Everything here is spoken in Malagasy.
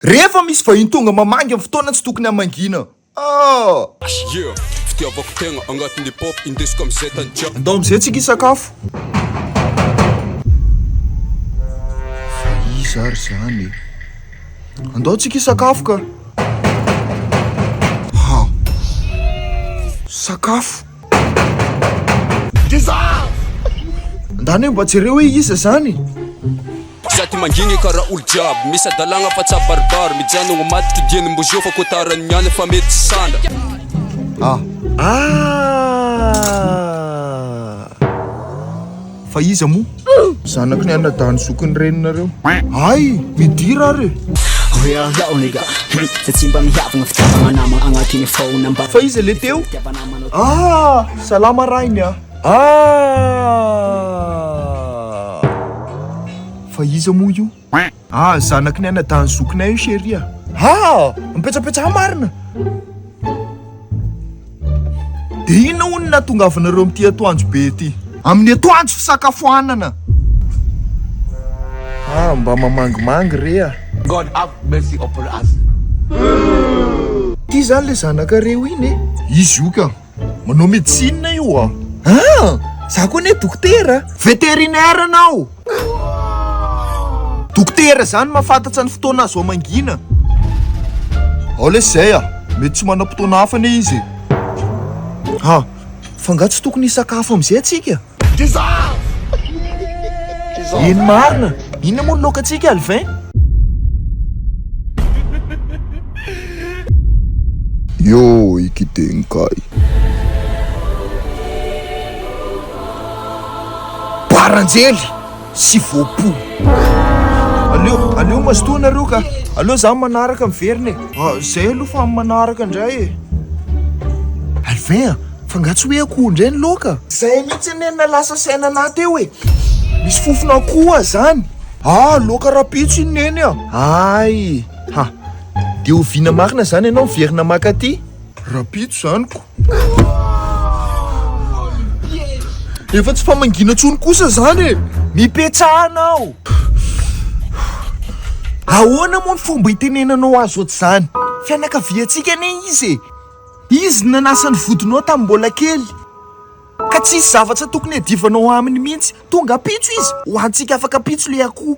Rehefa misy vahiny tonga mamangy amin'ny fotoana tsy tokony amangiana. Fitiavako tegna agnatin'ny pop indesiko amizay tany jiaby. Andao amizay tsika hisakafo. Izary zany. Andao tsika hisakafo ka. Ha. Sakafo. Andany mba jereo hoe iza zany. Zaty mangigny kara olo jiaby misy adalagna fa tsabaribary mijanogno maty dieny mbozio fa kotarany niany fa mety sanda. Fa iza mo? Zanako ny anadany zokony reninareo. Ay, midira re. Fa iza le teo? Salama rainy a. Fa iza mo io? Zanako ny anadany zokonay io sheria. Mipetsapetra marina. De ina hono nahatongavanareo amin'ity atoandro be ity? Amin'ny atoandro fisakafoanana. Mba mamangimangy rea. God have mercy upon us. Ty zany le zanakareo iny. Izy io ka manao médecine io za koa ne dokotera, vétérinaire anao. Dokotera zany mahafantatsa ny fotoana azo amangina. Ao le zay mety tsy manam-potoana hafa ne izy. Fa nga tsy tokony hisakafo amizay atsika. Eny marina, ina moa loka atsika Alvin? Yo, ikiteny kay. Baranjely sy voapo. Aleo mazotoanareo ka. Aleo za manaraka miveriny. Zay aloha fa manaraka indray. Alvin, fa nga tsy hoe akoho indray ny loka. Zay mihitsy ny nalasa saina naty eo e. Misy fofona akoho zany. Loka rapitso iny neny Ay. De oviana marina zany ianao miverina maka ty. Rapitso zany ko. Efa tsy famangina tsony kosa zany e. Mipetrahanao. Ahoana moa ny fomba itenenanao azy ohatr'izany zany? Fianakaviantsika ne izy e. Izy nanasa ny vodinao tamin'ny mbola kely. Ka tsisy zavatra tokony adivanao aminy mihitsy. Tonga pitso izy. Ho antsika afaka pitso le akoho.